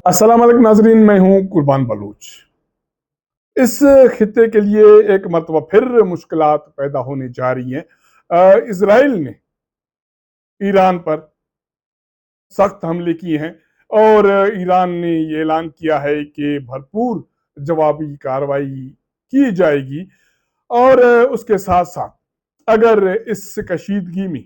السلام علیکم ناظرین، میں ہوں قربان بلوچ۔ اس خطے کے لیے ایک مرتبہ پھر مشکلات پیدا ہونے جا رہی ہیں۔ اسرائیل نے ایران پر سخت حملے کیے ہیں اور ایران نے یہ اعلان کیا ہے کہ بھرپور جوابی کارروائی کی جائے گی، اور اس کے ساتھ ساتھ اگر اس کشیدگی میں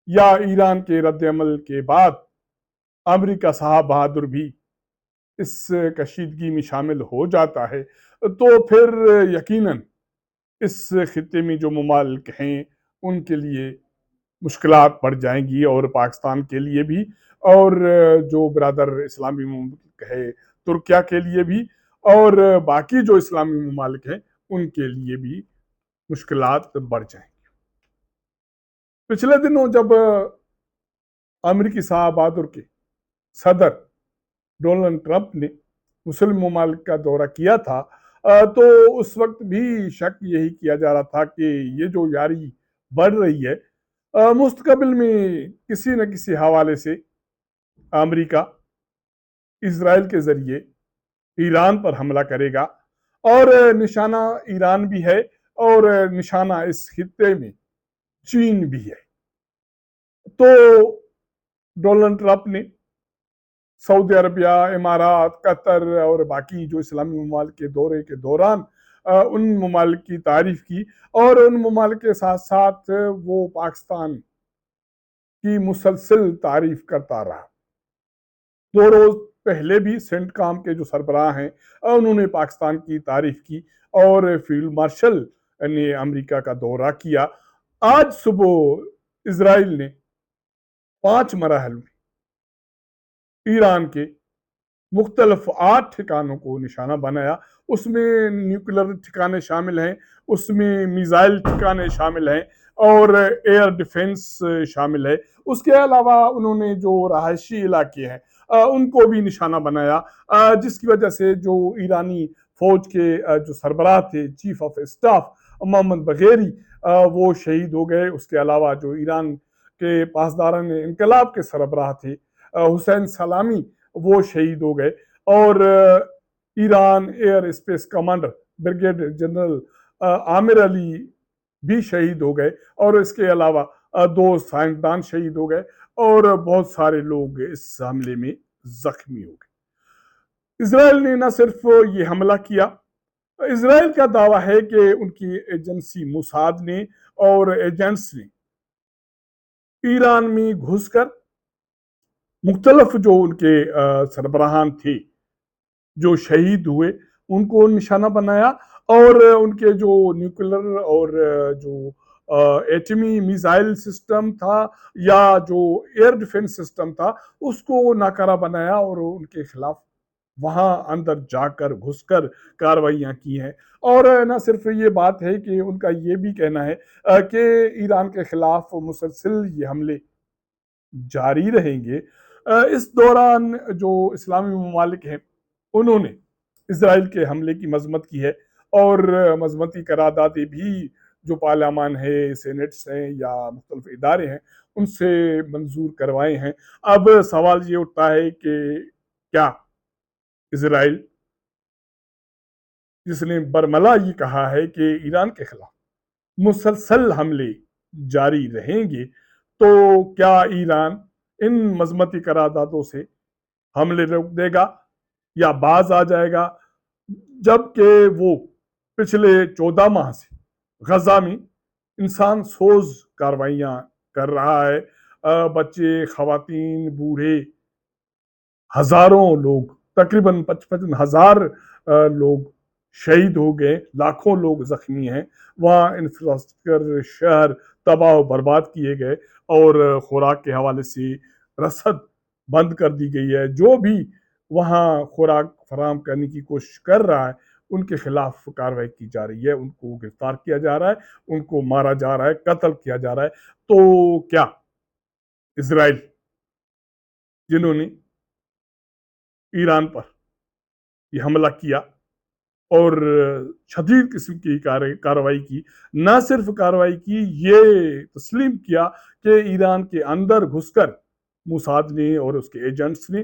یا ایران کے رد عمل کے بعد امریکہ صاحب بہادر بھی اس کشیدگی میں شامل ہو جاتا ہے تو پھر یقیناً اس خطے میں جو ممالک ہیں ان کے لیے مشکلات بڑھ جائیں گی، اور پاکستان کے لیے بھی، اور جو برادر اسلامی ممالک ہے ترکیہ کے لیے بھی، اور باقی جو اسلامی ممالک ہیں ان کے لیے بھی مشکلات بڑھ جائیں گی۔ پچھلے دنوں جب امریکی صاحب بہادر کے صدر ڈونلڈ ٹرمپ نے مسلم ممالک کا دورہ کیا تھا، تو اس وقت بھی شک یہی کیا جا رہا تھا کہ یہ جو یاری بڑھ رہی ہے، مستقبل میں کسی نہ کسی حوالے سے امریکہ اسرائیل کے ذریعے ایران پر حملہ کرے گا، اور نشانہ ایران بھی ہے اور نشانہ اس خطے میں چین بھی ہے۔ تو ڈونلڈ ٹرمپ نے سعودی عربیہ، امارات، قطر اور باقی جو اسلامی ممالک کے دورے کے دوران ان ممالک کی تعریف کی، اور ان ممالک کے ساتھ ساتھ وہ پاکستان کی مسلسل تعریف کرتا رہا۔ 2 روز پہلے بھی سینٹ کام کے جو سربراہ ہیں انہوں نے پاکستان کی تعریف کی، اور فیلڈ مارشل نے امریکہ کا دورہ کیا۔ آج صبح اسرائیل نے 5 مراحل میں ایران کے مختلف 8 ٹھکانوں کو نشانہ بنایا۔ اس میں نیوکلر ٹھکانے شامل ہیں، اس میں میزائل ٹھکانے شامل ہیں، اور ایئر ڈیفنس شامل ہے۔ اس کے علاوہ انہوں نے جو رہائشی علاقے ہیں ان کو بھی نشانہ بنایا، جس کی وجہ سے جو ایرانی فوج کے جو سربراہ تھے، چیف آف اسٹاف محمد بغیری، وہ شہید ہو گئے۔ اس کے علاوہ جو ایران کے پاسداران انقلاب کے سربراہ تھے حسین سلامی، وہ شہید ہو گئے، اور Iran airspace commander brigadier general Amir Ali بھی شہید ہو گئے، اور اس کے علاوہ 2 سائنسدان شہید ہو گئے، اور بہت سارے لوگ اس حملے میں زخمی ہو گئے۔ اسرائیل نے نہ صرف یہ حملہ کیا، اسرائیل کا دعویٰ ہے کہ ان کی ایجنسی موساد نے اور ایجنٹس نے ایران میں گھس کر مختلف جو ان کے سربراہان تھے جو شہید ہوئے ان کو نشانہ بنایا، اور ان کے جو نیوکلر اور جو ایٹمی میزائل سسٹم تھا یا جو ایئر ڈیفنس سسٹم تھا اس کو ناکارہ بنایا، اور ان کے خلاف وہاں اندر جا کر گھس کر کارروائیاں کی ہیں۔ اور نہ صرف یہ بات ہے کہ ان کا یہ بھی کہنا ہے کہ ایران کے خلاف مسلسل یہ حملے جاری رہیں گے۔ اس دوران جو اسلامی ممالک ہیں انہوں نے اسرائیل کے حملے کی مذمت کی ہے، اور مذمتی قراردادیں بھی جو پارلیمان ہے، سینٹس ہیں یا مختلف ادارے ہیں ان سے منظور کروائے ہیں۔ اب سوال یہ اٹھتا ہے کہ کیا اسرائیل، جس نے برملا یہ کہا ہے کہ ایران کے خلاف مسلسل حملے جاری رہیں گے، تو کیا ایران ان مذمتی قراردادوں سے حملے روک دے گا یا باز آ جائے گا، جبکہ وہ پچھلے 14 ماہ سے غزہ میں انسان سوز کارروائیاں کر رہا ہے؟ بچے، خواتین، بوڑھے، ہزاروں لوگ، تقریباً 55,000 لوگ شہید ہو گئے، لاکھوں لوگ زخمی ہیں، وہاں انفراسٹرکچر، شہر تباہ و برباد کیے گئے، اور خوراک کے حوالے سے رسد بند کر دی گئی ہے۔ جو بھی وہاں خوراک فراہم کرنے کی کوشش کر رہا ہے ان کے خلاف کارروائی کی جا رہی ہے، ان کو گرفتار کیا جا رہا ہے، ان کو مارا جا رہا ہے، قتل کیا جا رہا ہے۔ تو کیا اسرائیل، جنہوں نے ایران پر یہ حملہ کیا اور شدید قسم کی کارروائی کی، نہ صرف کارروائی کی، یہ تسلیم کیا کہ ایران کے اندر گھس کر موساد نے اور اس کے ایجنٹس نے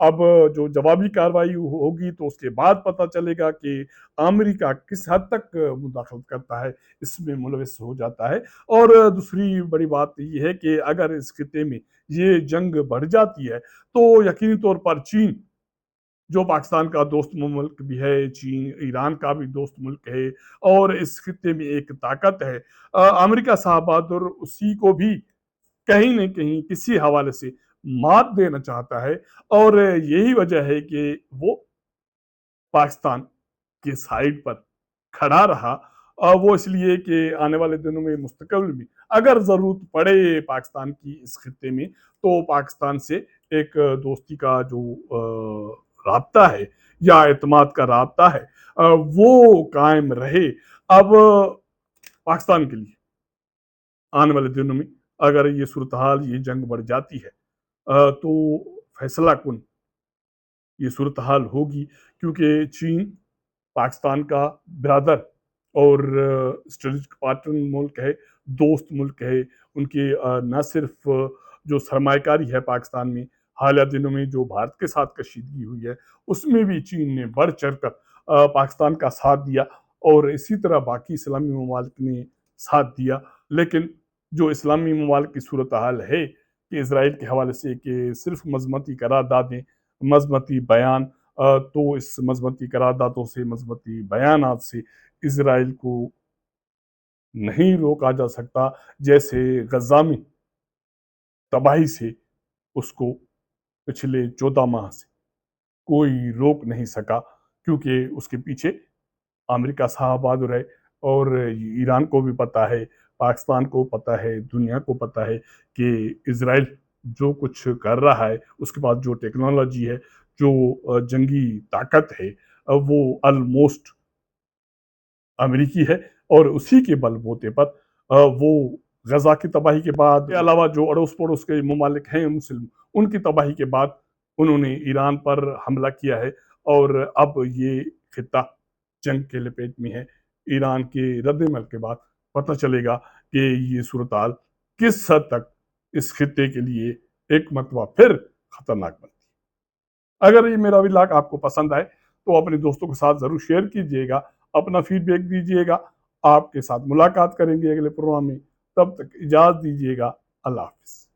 اب جو جوابی کارروائی ہوگی تو اس کے بعد پتہ چلے گا کہ امریکہ کس حد تک مداخلت کرتا ہے، اس میں ملوث ہو جاتا ہے۔ اور دوسری بڑی بات یہ ہے کہ اگر اس خطے میں یہ جنگ بڑھ جاتی ہے تو یقینی طور پر چین، جو پاکستان کا دوست ملک بھی ہے، چین ایران کا بھی دوست ملک ہے اور اس خطے میں ایک طاقت ہے، امریکہ صاحب بہادر اسی کو بھی کہیں نہ کہیں کسی حوالے سے مات دینا چاہتا ہے، اور یہی وجہ ہے کہ وہ پاکستان کے سائڈ پر کھڑا رہا۔ وہ اس لیے کہ آنے والے دنوں میں مستقبل میں اگر ضرورت پڑے پاکستان کی اس خطے میں تو پاکستان سے ایک دوستی کا جو رابطہ ہے یا اعتماد کا رابطہ ہے وہ قائم رہے۔ اب پاکستان کے لیے آنے والے دنوں میں اگر یہ صورتحال، یہ جنگ بڑھ جاتی ہے تو فیصلہ کن یہ صورتحال ہوگی، کیونکہ چین پاکستان کا برادر اور اسٹریٹجک پارٹنر ملک ہے، دوست ملک ہے۔ ان کی نہ صرف جو سرمایہ کاری ہے پاکستان میں، حالیہ دنوں میں جو بھارت کے ساتھ کشیدگی ہوئی ہے اس میں بھی چین نے بڑھ چڑھ کر پاکستان کا ساتھ دیا، اور اسی طرح باقی اسلامی ممالک نے ساتھ دیا۔ لیکن جو اسلامی ممالک کی صورتحال ہے کہ اسرائیل کے حوالے سے کہ صرف مذمتی قراردادیں، مذمتی بیان، تو اس مذمتی قراردادوں سے، مذمتی بیانات سے اسرائیل کو نہیں روکا جا سکتا، جیسے غزہ میں تباہی سے اس کو پچھلے 14 ماہ سے کوئی روک نہیں سکا، کیونکہ اس کے پیچھے امریکہ صاحب بہادر ہے، اور ایران کو بھی پتہ ہے، پاکستان کو پتہ ہے، دنیا کو پتہ ہے کہ اسرائیل جو کچھ کر رہا ہے، اس کے پاس جو ٹیکنالوجی ہے، جو جنگی طاقت ہے، وہ آلموسٹ امریکی ہے، اور اسی کے بل بوتے پر وہ غزہ کی تباہی کے بعد کے علاوہ جو اڑوس پڑوس کے ممالک ہیں مسلم، ان کی تباہی کے بعد انہوں نے ایران پر حملہ کیا ہے، اور اب یہ خطہ جنگ کے لپیٹ میں ہے۔ ایران کے رد عمل کے بعد پتہ چلے گا کہ یہ صورتحال کس حد تک اس خطے کے لیے ایک مرتبہ پھر خطرناک بنتی ہے۔ اگر یہ میرا ولاگ آپ کو پسند آئے تو اپنے دوستوں کے ساتھ ضرور شیئر کیجئے گا، اپنا فیڈ بیک دیجئے گا۔ آپ کے ساتھ ملاقات کریں گے اگلے پروگرام میں، تب تک اجازت دیجئے گا۔ اللہ حافظ۔